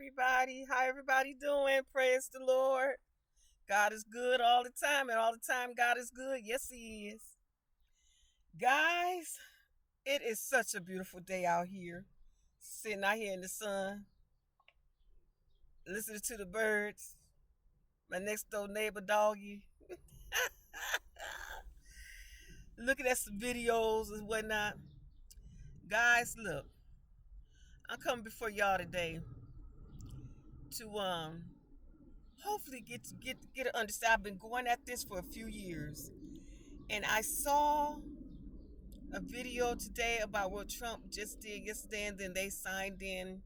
everybody. How everybody doing? Praise the Lord. God is good all the time, and all the time God is good. Yes, He is. Guys, it is such a beautiful day out here. Sitting out here in the sun, listening to the birds. My next door neighbor doggy. Looking at some videos and whatnot. Guys, look, I'm coming before y'all today to hopefully get an understanding. I've been going at this for a few years, and I saw a video today about what Trump just did yesterday, and then they signed in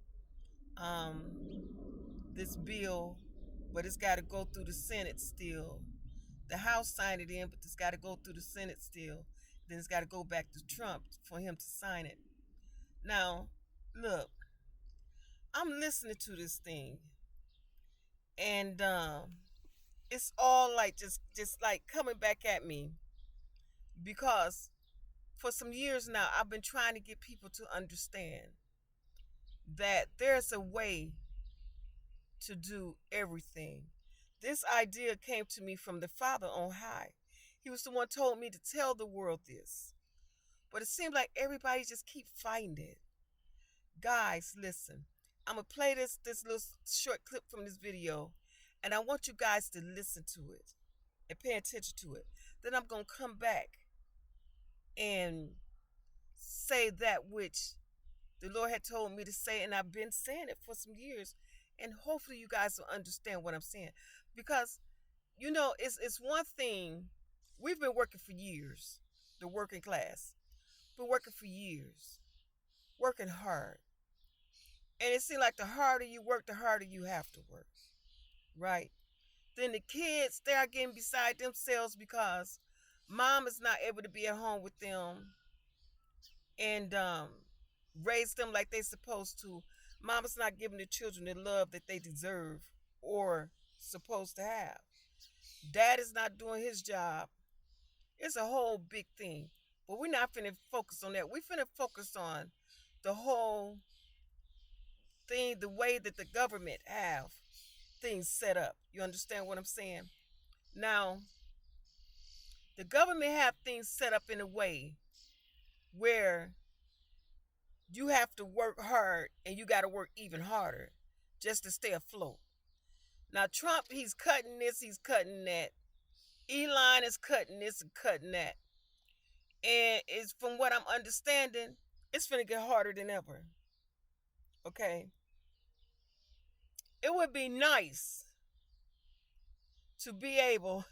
this bill, but it's got to go through the Senate still. The House signed it in, but it's got to go through the Senate still. Then it's got to go back to Trump for him to sign it. Now, look, I'm listening to this thing, and it's all like just like coming back at me because for some years now I've been trying to get people to understand that there's a way to do everything. This idea came to me from the Father on high. He was the one who told me to tell the world this. But it seems like everybody just keep fighting it. Guys, listen. I'm gonna play this little short clip from this video, and I want you guys to listen to it and pay attention to it. Then I'm gonna come back and say that which the Lord had told me to say, and I've been saying it for some years. And hopefully you guys will understand what I'm saying. Because, it's one thing, we've been working for years, the working class. Been working for years, working hard. And it seems like the harder you work, the harder you have to work. Right? Then the kids, they are getting beside themselves because mom is not able to be at home with them and raise them like they're supposed to. Mama's not giving the children the love that they deserve or supposed to have. Dad is not doing his job. It's a whole big thing. But we're not finna focus on that. We're finna focus on the whole thing, the way that the government have things set up. You understand what I'm saying? Now, the government have things set up in a way where you have to work hard and you got to work even harder just to stay afloat. Now, Trump, he's cutting this, he's cutting that. Elon is cutting this and cutting that. And it's from what I'm understanding, it's going to get harder than ever. Okay? It would be nice to be able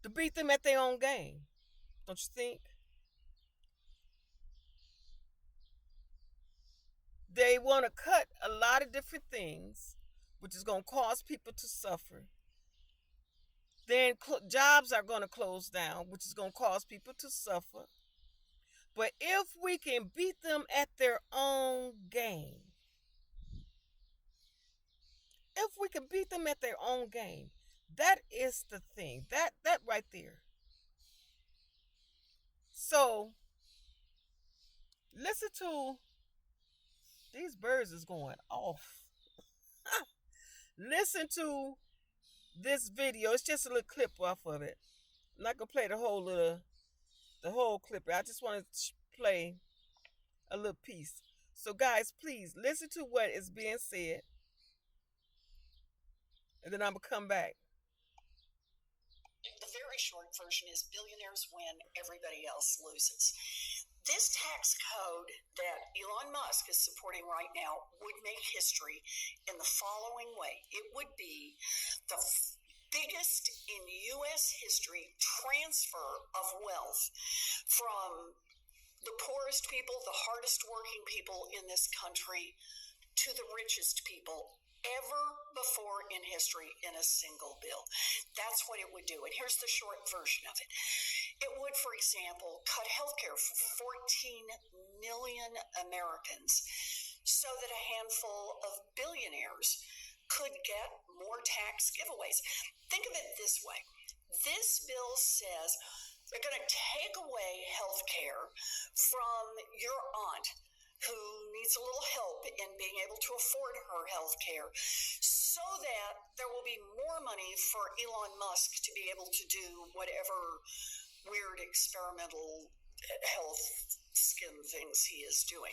to beat them at their own game. Don't you think? They want to cut a lot of different things, which is going to cause people to suffer. Then jobs are going to close down, which is going to cause people to suffer. But if we can beat them at their own game, if we can beat them at their own game, that is the thing. That right there. So listen to these birds is going off. Listen to this video. It's just a little clip off of it. I'm not gonna play the whole clip. I just want to play a little piece. So guys, please listen to what is being said, and then I'm gonna come back. The very short version is billionaires win, everybody else loses. This tax code that Elon Musk is supporting right now would make history in the following way. It would be the biggest in U.S. history transfer of wealth from the poorest people, the hardest working people in this country, to the richest people ever before in history in a single bill. That's what it would do. And here's the short version of it. It would, for example, cut healthcare for 14 million Americans so that a handful of billionaires could get more tax giveaways. Think of it this way. This bill says they're going to take away healthcare from your aunt who needs a little help in being able to afford her health care, so that there will be more money for Elon Musk to be able to do whatever weird experimental health skin things he is doing.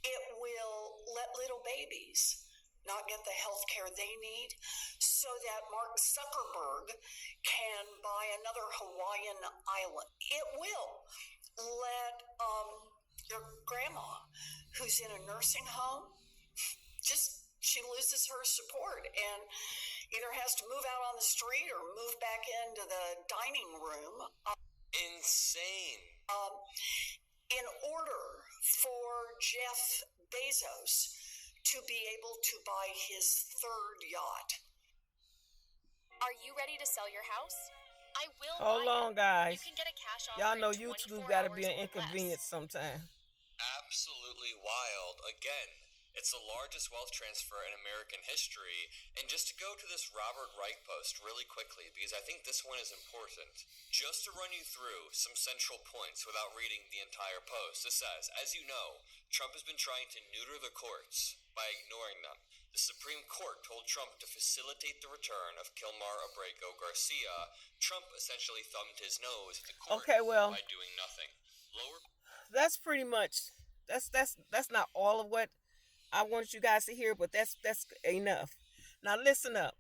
It will let little babies not get the health care they need, so that Mark Zuckerberg can buy another Hawaiian island. It will let your grandma who's in a nursing home, just she loses her support and either has to move out on the street or move back into the dining room. Insane. In order for Jeff Bezos to be able to buy his third yacht. Are you ready to sell your house? I will Hold buy on, it. guys. You can get a cash offer Y'all know in 24 YouTube got to be an hours or inconvenience less. sometime. Absolutely wild. Again, it's the largest wealth transfer in American history. And just to go to this Robert Reich post really quickly, because I think this one is important. Just to run you through some central points without reading the entire post. It says, as you know, Trump has been trying to neuter the courts by ignoring them. The Supreme Court told Trump to facilitate the return of Kilmar Abrego Garcia. Trump essentially thumbed his nose at the court by doing nothing. That's pretty much that's not all of what I wanted you guys to hear, but that's enough. Now listen up.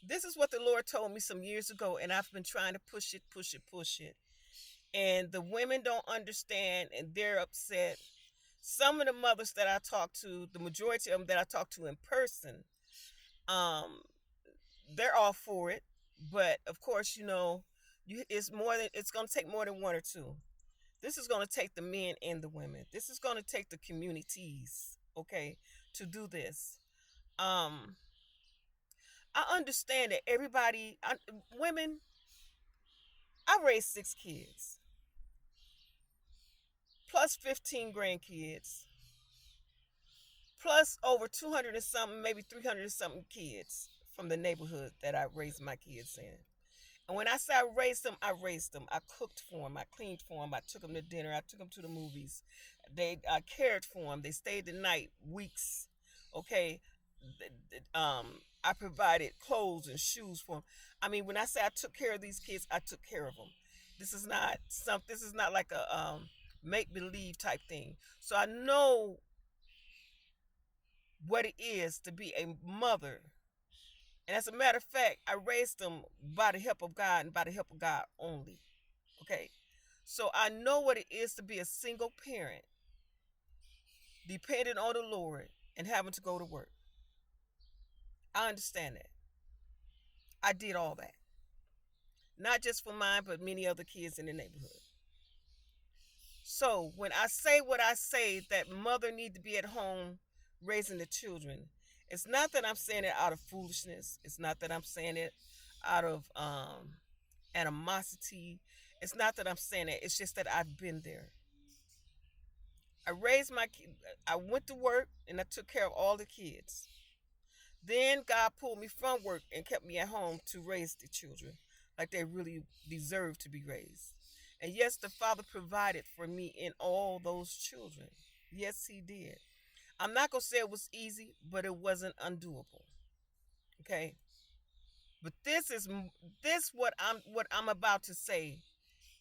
This is what the Lord told me some years ago, and I've been trying to push it. And the women don't understand, and they're upset. Some of the mothers that I talk to, the majority of them that I talk to in person, they're all for it. But of course, it's going to take more than one or two. This is going to take the men and the women. This is going to take the communities, okay, to do this. I understand that women, I raised 6 kids, plus 15 grandkids, plus over 200 and something, maybe 300 and something kids from the neighborhood that I raised my kids in. And when I say I raised them, I raised them. I cooked for them. I cleaned for them. I took them to dinner. I took them to the movies. I cared for them. They stayed the night, weeks. Okay. I provided clothes and shoes for them. I mean, when I say I took care of these kids, I took care of them. This is not like a make believe type thing. So I know what it is to be a mother. And as a matter of fact, I raised them by the help of God and by the help of God only. Okay. So I know what it is to be a single parent, dependent on the Lord and having to go to work. I understand that. I did all that. Not just for mine, but many other kids in the neighborhood. So when I say what I say, that mother need to be at home raising the children, it's not that I'm saying it out of foolishness. It's not that I'm saying it out of animosity. It's not that I'm saying it. It's just that I've been there. I raised my kids. I went to work and I took care of all the kids. Then God pulled me from work and kept me at home to raise the children like they really deserve to be raised. And yes, the Father provided for me in all those children. Yes, He did. I'm not gonna say it was easy, but it wasn't undoable. Okay. But what I'm about to say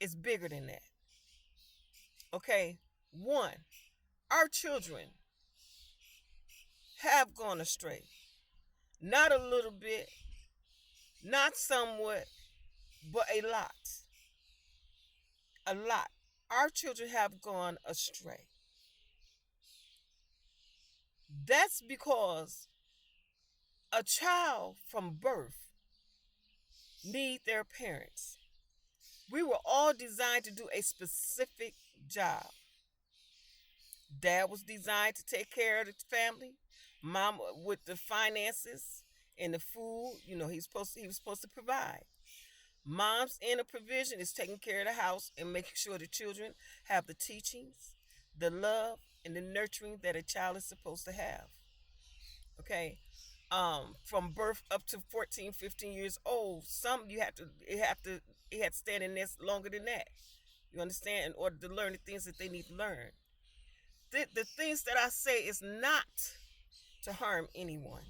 is bigger than that. Okay. One, our children have gone astray. Not a little bit, not somewhat, but a lot. A lot. Our children have gone astray. That's because a child from birth need their parents. We were all designed to do a specific job. Dad was designed to take care of the family. Mom with the finances and the food. He was supposed to provide. Mom's inner provision is taking care of the house and making sure the children have the teachings, the love, and the nurturing that a child is supposed to have. Okay. From birth up to 14, 15 years old, it had to stay in this longer than that. You understand? In order to learn the things that they need to learn. the things that I say is not to harm anyone.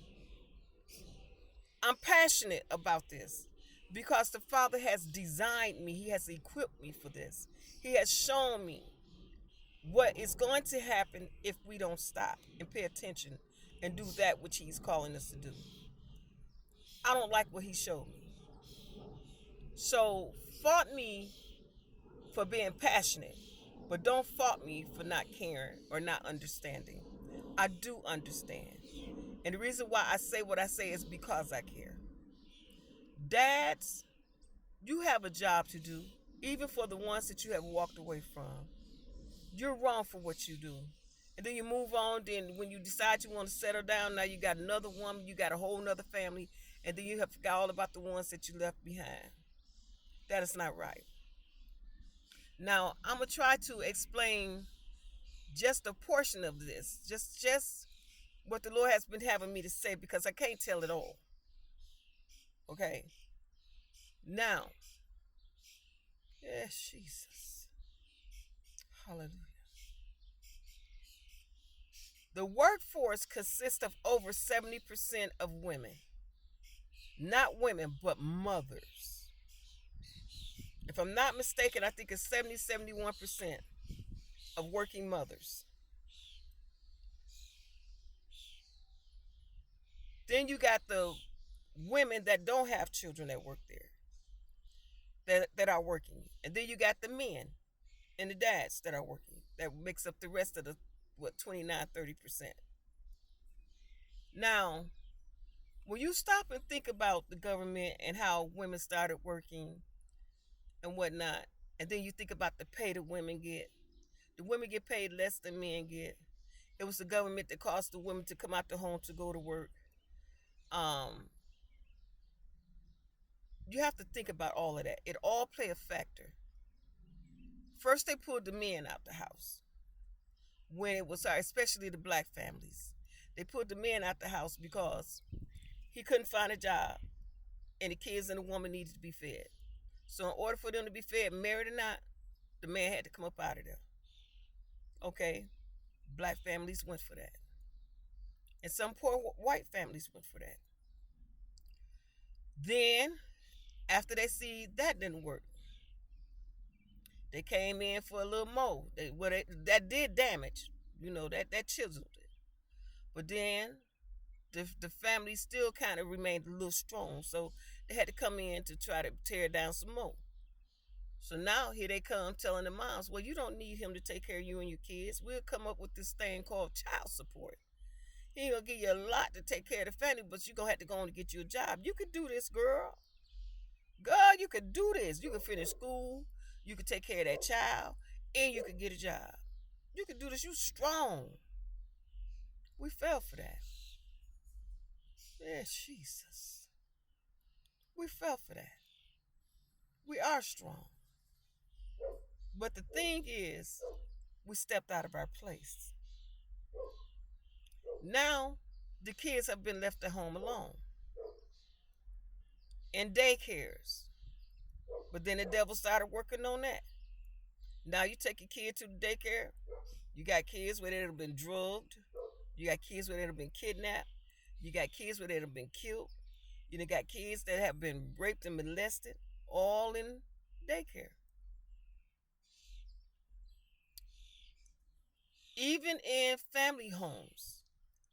I'm passionate about this because the Father has designed me, He has equipped me for this. He has shown me what is going to happen if we don't stop and pay attention and do that which He's calling us to do. I don't like what He showed me. So, fault me for being passionate, but don't fault me for not caring or not understanding. I do understand. And the reason why I say what I say is because I care. Dads, you have a job to do, even for the ones that you have walked away from. You're wrong for what you do. And then you move on, then when you decide you want to settle down, now you got another woman, you got a whole nother family, and then you have forgot all about the ones that you left behind. That is not right. Now, I'm going to try to explain just a portion of this, just what the Lord has been having me to say, because I can't tell it all. Okay? Now, yes, Jesus. Hallelujah. The workforce consists of over 70% of women. Not women, but mothers. If I'm not mistaken, I think it's 71% of working mothers. Then you got the women that don't have children that work there, that are working. And then you got the men and the dads that are working. That makes up the rest of the, 29-30%. Now, when you stop and think about the government and how women started working and whatnot, and then you think about the pay that women get, the women get paid less than men get. It was the government that caused the women to come out the home to go to work. You have to think about all of that. It all play a factor. First, they pulled the men out the house. When it was, especially the black families, they pulled the men out the house because he couldn't find a job, and the kids and the woman needed to be fed. So in order for them to be fed, married or not, the man had to come up out of there. Okay, black families went for that, and some poor white families went for that. Then, after they see that didn't work, they came in for a little more. That did damage, that chiseled it. But then the family still kind of remained a little strong, so they had to come in to try to tear down some more. So now here they come telling the moms, well, you don't need him to take care of you and your kids. We'll come up with this thing called child support. He ain't gonna give you a lot to take care of the family, but you're gonna have to go on and get you a job. You could do this, girl. Girl, you could do this. You could finish school, you could take care of that child, and you could get a job. You could do this. You strong. We fell for that. Yeah, Jesus. We fell for that. We are strong. But the thing is, we stepped out of our place. Now, the kids have been left at home alone. In daycares. But then the devil started working on that. Now you take your kid to the daycare. You got kids where they've been drugged. You got kids where they've been kidnapped. You got kids where they've been killed. You got kids that have been raped and molested, all in daycare. Even in family homes,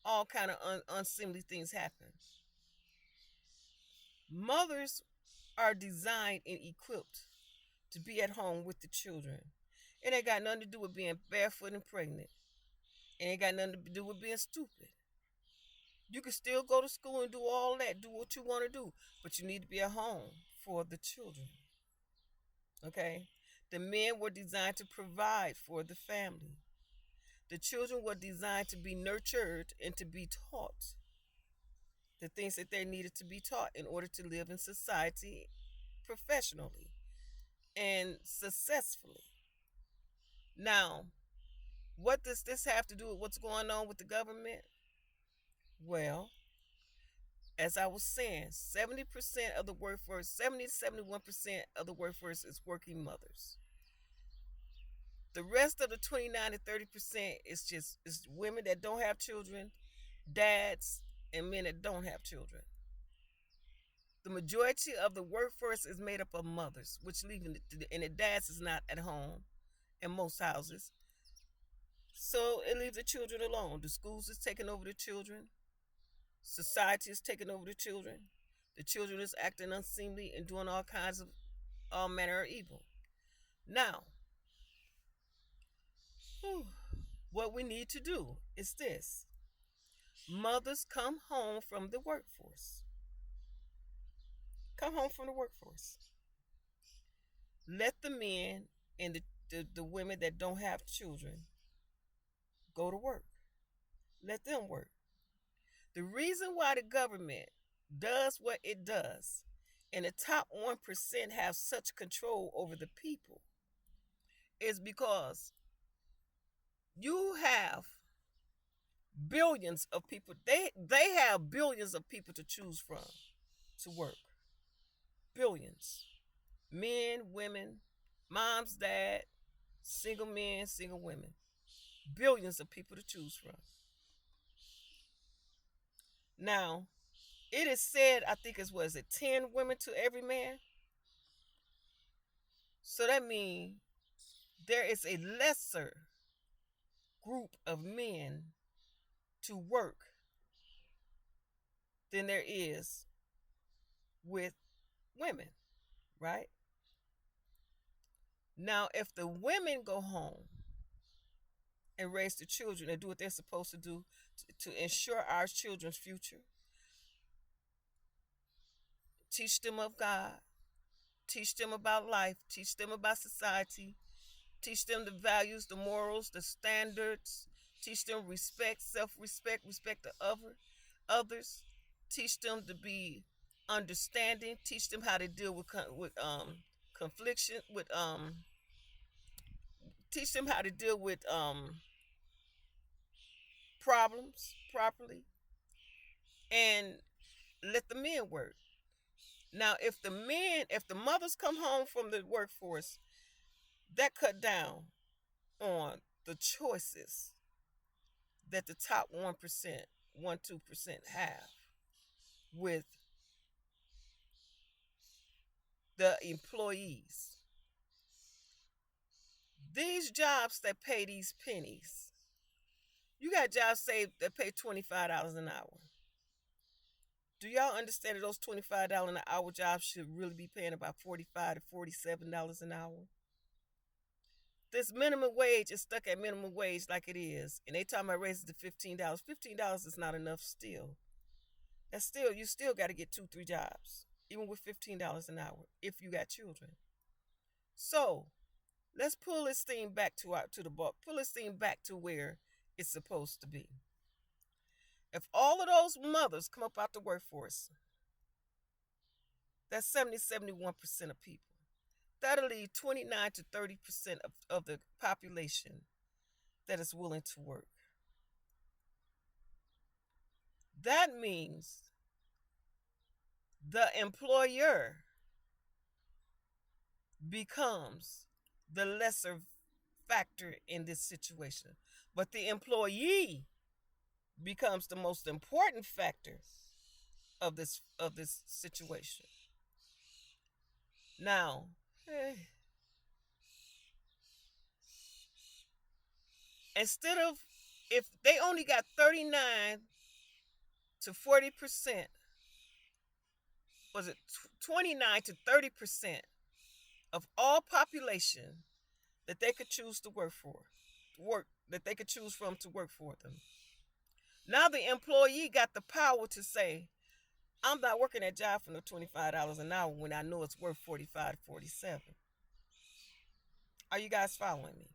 all kind of unseemly things happen. Mothers are designed and equipped to be at home with the children. It ain't got nothing to do with being barefoot and pregnant. It ain't got nothing to do with being stupid. You can still go to school and do all that, do what you want to do, but you need to be at home for the children. Okay? The men were designed to provide for the family. The children were designed to be nurtured and to be taught the things that they needed to be taught in order to live in society professionally and successfully. Now, what does this have to do with what's going on with the government? Well, as I was saying, 70% of the workforce, 71% of the workforce is working mothers. The rest of the 29 to 30% is women that don't have children, dads, and men that don't have children. The majority of the workforce is made up of mothers, which leaving and the dads is not at home in most houses. So it leaves the children alone. The schools is taking over the children. Society is taking over the children. The children is acting unseemly and doing all kinds of all manner of evil. Now, what we need to do is this. Mothers, come home from the workforce. Come home from the workforce. Let the men and the women that don't have children go to work. Let them work. The reason why the government does what it does and the top 1% have such control over the people is because you have billions of people. They have billions of people to choose from to work. Billions. Men, women, moms, dad, single men, single women. Billions of people to choose from. Now, it is said, I think it's, 10 women to every man? So that means there is a lesser group of men to work than there is with women, right? Now, if the women go home and raise the children and do what they're supposed to do to ensure our children's future, teach them of God, teach them about life, teach them about society, teach them the values, the morals, the standards, teach them respect, self-respect, respect of others, teach them to be understanding, teach them how to deal with confliction, teach them how to deal with problems properly, and let the men work. Now, if the mothers come home from the workforce, that cut down on the choices that the top 1%, 2% have with the employees. These jobs that pay these pennies, you got jobs say that pay $25 an hour. Do y'all understand that those $25 an hour jobs should really be paying about $45 to $47 an hour? This minimum wage is stuck at minimum wage like it is, and they talking about raising to $15. $15 is not enough still. That's still, you still got to get 2-3 jobs, even with $15 an hour, if you got children. So let's pull this thing back to the ball. Pull this thing back to where it's supposed to be. If all of those mothers come up out the workforce, that's 71% of people. That'll leave 29 to 30% of the population that is willing to work. That means the employer becomes the lesser factor in this situation, but the employee becomes the most important factor of this situation. Now, instead of, if they only got 39 to 40%, was it 29 to 30% of all population that they could choose to work that they could choose from to work for them. Now the employee got the power to say, I'm not working that job for no $25 an hour when I know it's worth $45 to $47. Are you guys following me?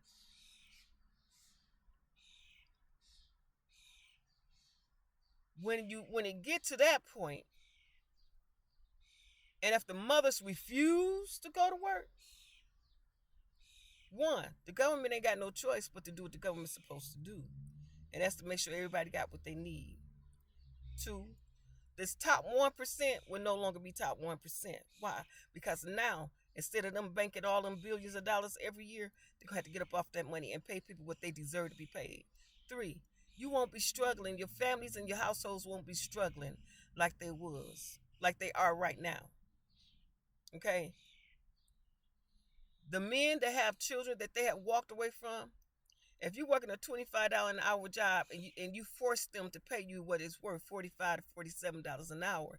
When it get to that point, and if the mothers refuse to go to work, one, the government ain't got no choice but to do what the government's supposed to do, and that's to make sure everybody got what they need. Two, this top 1% will no longer be top 1%. Why? Because now Instead of them banking all them billions of dollars every year, they're going to have to get up off that money and pay people what they deserve to be paid. 3, you won't be struggling. Your families and your households won't be struggling like they are right now. Okay? The men that have children that they have walked away from, if you're working a $25 an hour job and you force them to pay you what it's worth, $45 to $47 an hour,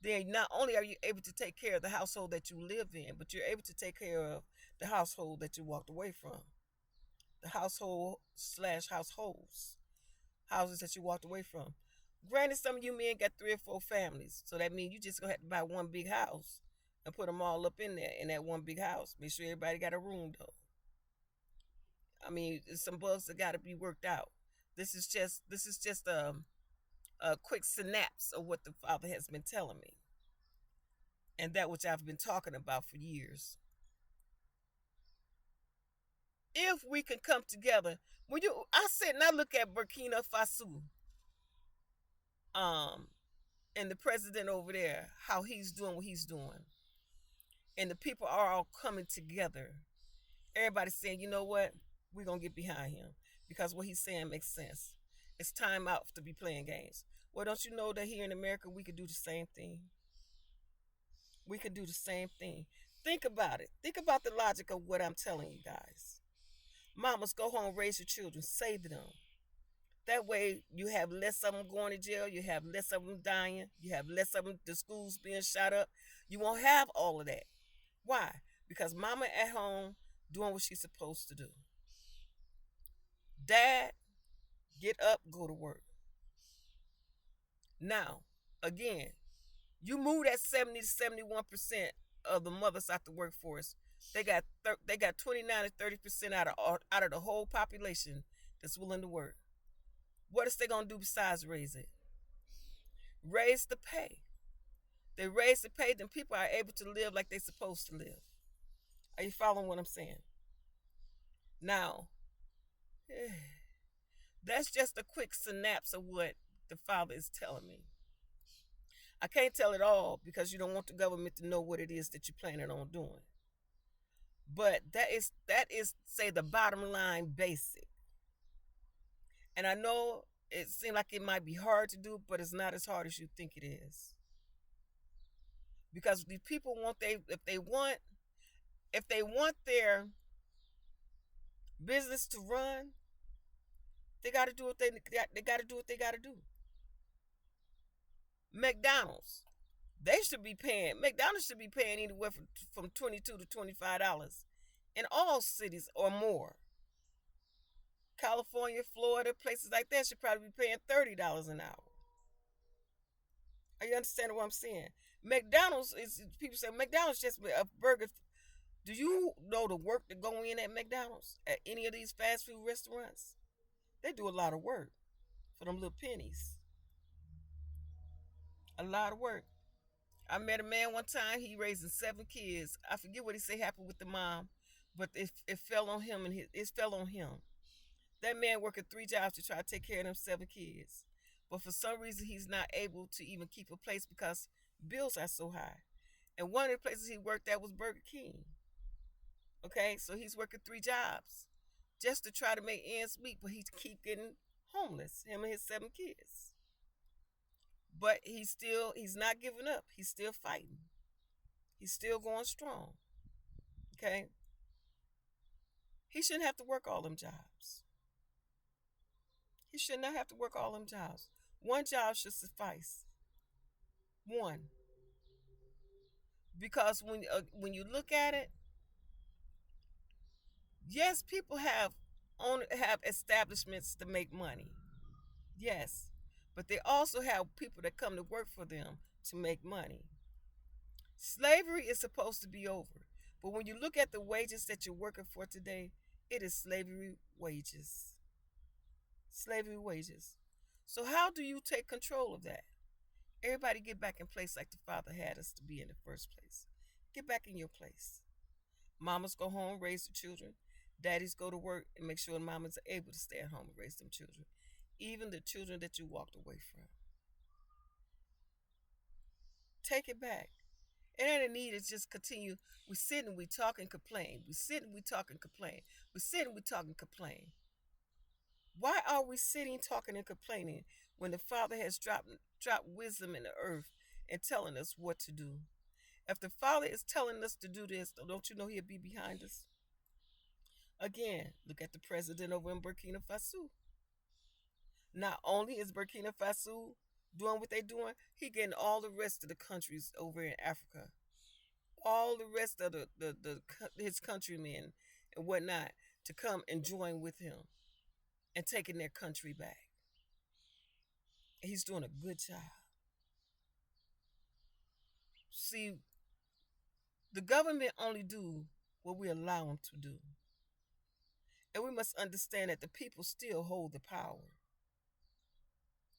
then not only are you able to take care of the household that you live in, but you're able to take care of the household that you walked away from. The households that you walked away from. Granted, some of you men got 3 or 4 families, so that means you just gonna have to buy one big house and put them all up in there in that one big house. Make sure everybody got a room though. I mean, there's some bugs that got to be worked out. This is just a quick synapse of what the Father has been telling me, and that which I've been talking about for years. If we can come together, I sit and I look at Burkina Faso, and the president over there, how he's doing what he's doing, and the people are all coming together. Everybody's saying, you know what, we're gonna get behind him because what he's saying makes sense. It's time out to be playing games. Well, don't you know that here in America we could do the same thing? We could do the same thing. Think about it. Think about the logic of what I'm telling you guys. Mamas, go home, raise your children, save them. That way you have less of them going to jail. You have less of them dying. You have less of them, the schools being shot up. You won't have all of that. Why? Because mama at home doing what she's supposed to do. Dad, get up, go to work. Now, again, you move that 70 to 71% of the mothers out the workforce. They got 29 to 30% out of the whole population that's willing to work. What is they gonna do besides raise it? Raise the pay. They raise the pay, then people are able to live like they're supposed to live. Are you following what I'm saying? Now, that's just a quick synapse of what the Father is telling me. I can't tell it all because you don't want the government to know what it is that you're planning on doing. But that is say the bottom line basic. And I know it seems like it might be hard to do, but it's not as hard as you think it is. Because the people if they want their business to run, they got to do what they got to do. McDonald's should be paying anywhere from $22 to $25 in all cities or more. California, Florida, places like that should probably be paying $30 an hour. Are you understanding what I'm saying? People say McDonald's just a burger. Do you know the work that go in at McDonald's, at any of these fast food restaurants? They do a lot of work for them little pennies. A lot of work. I met a man one time, he raising 7 kids. I forget what he said happened with the mom, but it fell on him, and it fell on him. That man working 3 jobs to try to take care of them 7 kids. But for some reason, he's not able to even keep a place because bills are so high. And one of the places he worked at was Burger King. Okay, so he's working 3 jobs just to try to make ends meet, but he keep getting homeless, him and his 7 kids. But he's not giving up. He's still fighting. He's still going strong. Okay? He shouldn't have to work all them jobs. He should not have to work all them jobs. One job should suffice. One. Because when you look at it, yes, people have establishments to make money. Yes. But they also have people that come to work for them to make money. Slavery is supposed to be over. But when you look at the wages that you're working for today, it is slavery wages. Slavery wages. So how do you take control of that? Everybody get back in place like the Father had us to be in the first place. Get back in your place. Mamas go home, raise the children. Daddies go to work and make sure mamas are able to stay at home and raise them children. Even the children that you walked away from. Take it back. It ain't a need to just continue. We sit and we talk and complain. We sit and we talk and complain. We sit and we talk and complain. Why are we sitting, talking, and complaining when the Father has dropped wisdom in the earth and telling us what to do? If the Father is telling us to do this, don't you know He'll be behind us? Again, look at the president over in Burkina Faso. Not only is Burkina Faso doing what they're doing, he getting all the rest of the countries over in Africa, all the rest of his countrymen and whatnot to come and join with him and taking their country back. He's doing a good job. See, the government only do what we allow them to do. And we must understand that the people still hold the power.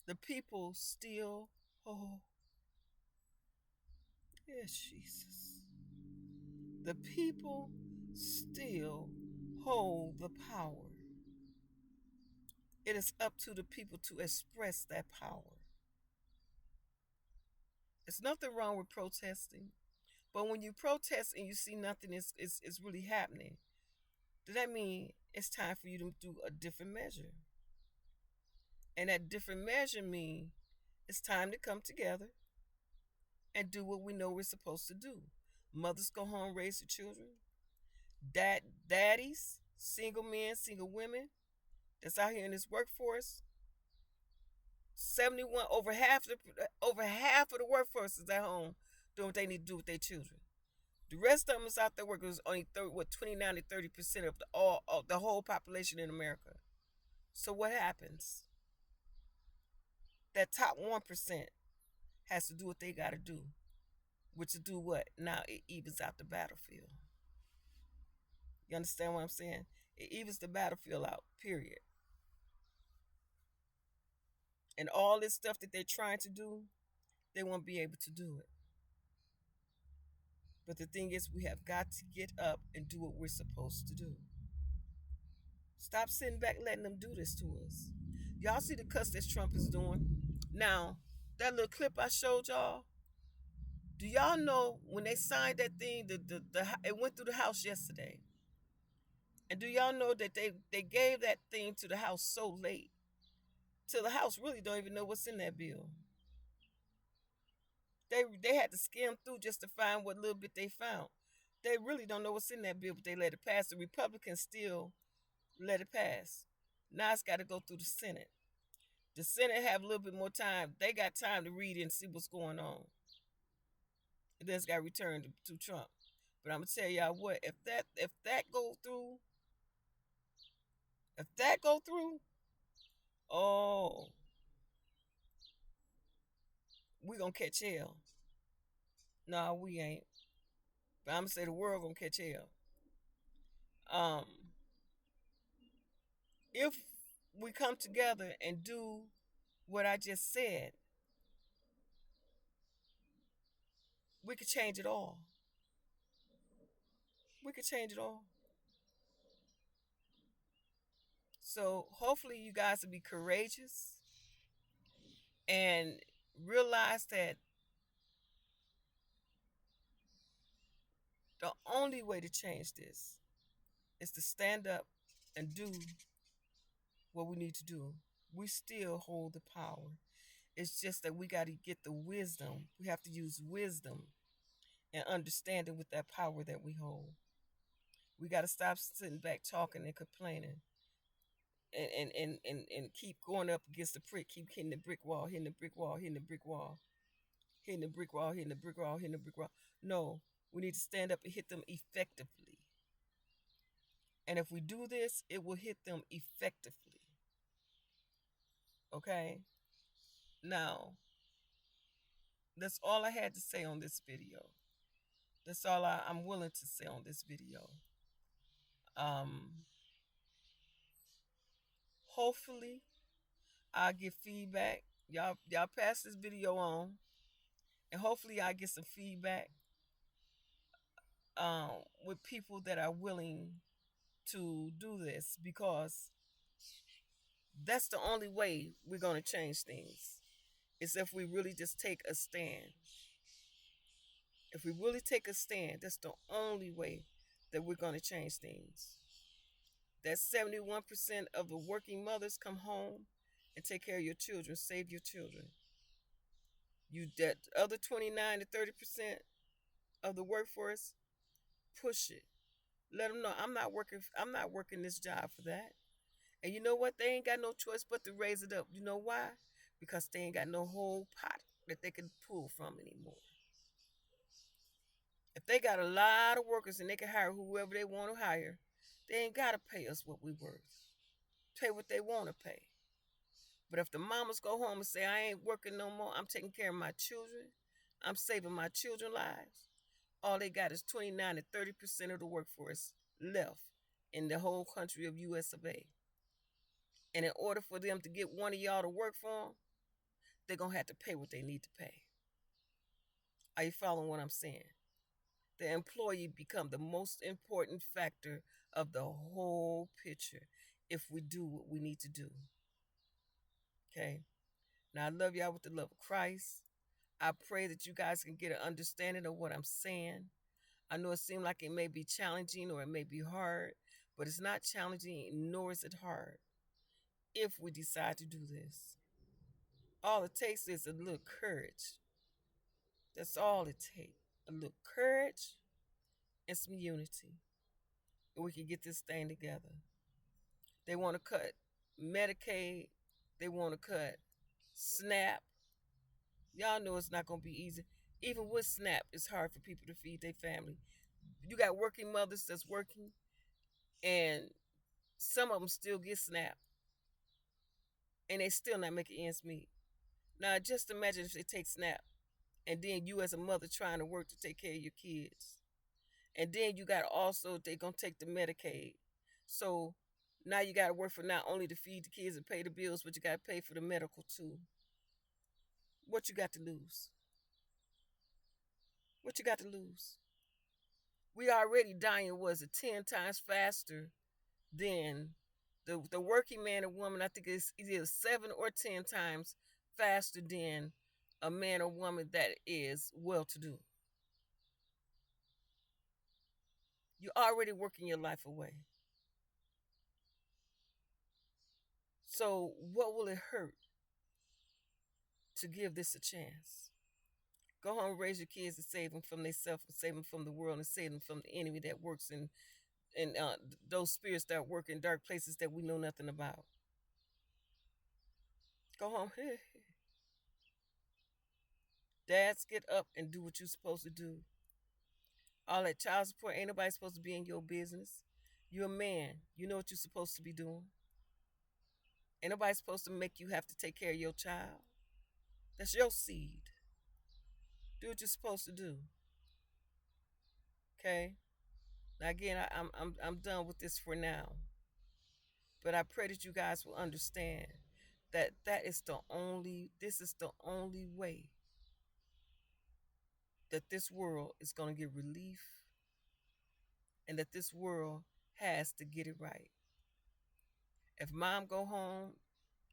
The people still hold. Yes, Jesus. The people still hold the power. It is up to the people to express that power. There's nothing wrong with protesting, but when you protest and you see nothing is really happening, does that mean it's time for you to do a different measure? And that different measure means it's time to come together and do what we know we're supposed to do. Mothers go home, raise the children. Daddies, single men, single women that's out here in this workforce. 71 over half of the workforce is at home doing what they need to do with their children. The rest of them is out there working. Is only 29 to 30% of the whole population in America. So what happens? That top 1% has to do what they got to do, which to do what? Now it evens out the battlefield. You understand what I'm saying? It evens the battlefield out, period. And all this stuff that they're trying to do, they won't be able to do it. But the thing is, we have got to get up and do what we're supposed to do. Stop sitting back letting them do this to us. Y'all see the cuss that Trump is doing? Now, that little clip I showed y'all, do y'all know when they signed that thing, it went through the House yesterday? And do y'all know that they gave that thing to the House so late, till the House really don't even know what's in that bill? They had to skim through just to find what little bit they found. They really don't know what's in that bill, but they let it pass. The Republicans still let it pass. Now it's got to go through the Senate. The Senate have a little bit more time. They got time to read and see what's going on. And then it's got returned to Trump. But I'm gonna tell y'all what, if that go through, oh, we gonna catch hell. No, we ain't. But I'm gonna say the world gonna catch hell. If we come together and do what I just said, we could change it all. We could change it all. So hopefully you guys will be courageous and realize that the only way to change this is to stand up and do what we need to do. We still hold the power. It's just that we got to get the wisdom. We have to use wisdom and understanding with that power that we hold. We got to stop sitting back talking and complaining and keep going up against the prick, keep hitting the brick wall, hitting the brick wall, hitting the brick wall, hitting the brick wall, hitting the brick wall, hitting the brick wall. No, we need to stand up and hit them effectively. And if we do this, it will hit them effectively. Okay? Now, that's all I had to say on this video. That's all I'm willing to say on this video. Hopefully, I'll get feedback. Y'all pass this video on, and hopefully I'll get some feedback with people that are willing to do this, because that's the only way we're going to change things, is if we really just take a stand. If we really take a stand, that's the only way that we're going to change things. That 71% of the working mothers come home and take care of your children, save your children. You that other 29 to 30% of the workforce, push it. Let them know I'm not working this job for that. And you know what? They ain't got no choice but to raise it up. You know why? Because they ain't got no whole pot that they can pull from anymore. If they got a lot of workers and they can hire whoever they want to hire, they ain't got to pay us what we worth. Pay what they want to pay. But if the mamas go home and say, I ain't working no more, I'm taking care of my children, I'm saving my children's lives, all they got is 29 to 30% of the workforce left in the whole country of US of A. And in order for them to get one of y'all to work for them, they're going to have to pay what they need to pay. Are you following what I'm saying? The employee become the most important factor of the whole picture if we do what we need to do. Okay? Now, I love y'all with the love of Christ. I pray that you guys can get an understanding of what I'm saying. I know it seems like it may be challenging or it may be hard, but it's not challenging, nor is it hard if we decide to do this. All it takes is a little courage. That's all it takes. A little courage and some unity. And we can get this thing together. They want to cut Medicaid. They want to cut SNAP. Y'all know it's not going to be easy. Even with SNAP, it's hard for people to feed their family. You got working mothers that's working, and some of them still get SNAP, and they still not making ends meet. Now, just imagine if they take SNAP, and then you as a mother trying to work to take care of your kids. And then you got also, they're going to take the Medicaid. So now you got to work for not only to feed the kids and pay the bills, but you got to pay for the medical too. What you got to lose? What you got to lose? We already dying, 10 times faster than the working man or woman. I think it's either 7 or 10 times faster than a man or woman that is well-to-do. You're already working your life away. So what will it hurt to give this a chance? Go home, raise your kids, and save them from themselves, and save them from the world, and save them from the enemy that works in those spirits that work in dark places that we know nothing about. Go home. Dads, get up and do what you're supposed to do. All that child support, ain't nobody supposed to be in your business. You're a man. You know what you're supposed to be doing. Ain't nobody supposed to make you have to take care of your child. That's your seed. Do what you're supposed to do. Okay? Now again, I'm done with this for now. But I pray that you guys will understand that this is the only way that this world is going to get relief, and that this world has to get it right. If mom go home,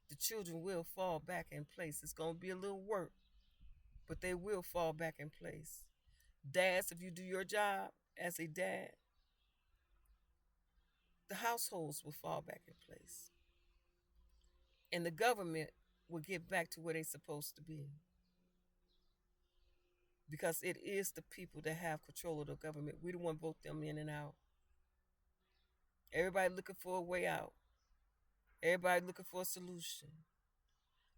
the children will fall back in place. It's going to be a little work, but they will fall back in place. Dads, if you do your job as a dad, the households will fall back in place. And the government will get back to where they're supposed to be. Because it is the people that have control of the government. We don't want to vote them in and out. Everybody looking for a way out. Everybody looking for a solution.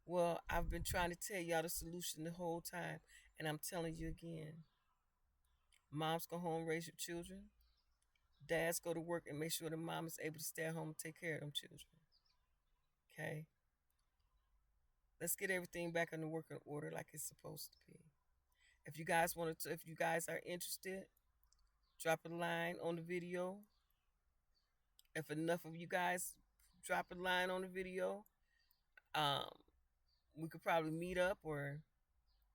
Well, I've been trying to tell y'all the solution the whole time, and I'm telling you again. Moms go home, raise your children. Dads go to work and make sure the mom is able to stay at home and take care of them children. Okay? Let's get everything back in the working order like it's supposed to be. If you guys are interested, drop a line on the video. If enough of you guys drop a line on the video, we could probably meet up or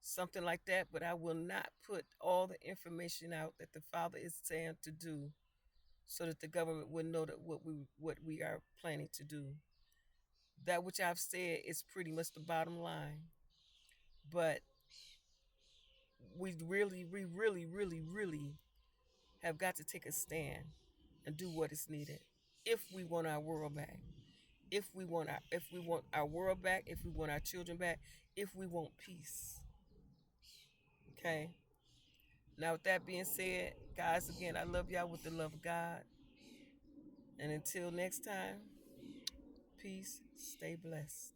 something like that, but I will not put all the information out that the Father is saying to do, so that the government will know that what we are planning to do. That which I've said is pretty much the bottom line. But we really have got to take a stand and do what is needed if we want our world back. If we want our world back, if we want our children back, if we want peace. Okay. Now with that being said, guys, again, I love y'all with the love of God. And until next time, peace, stay blessed.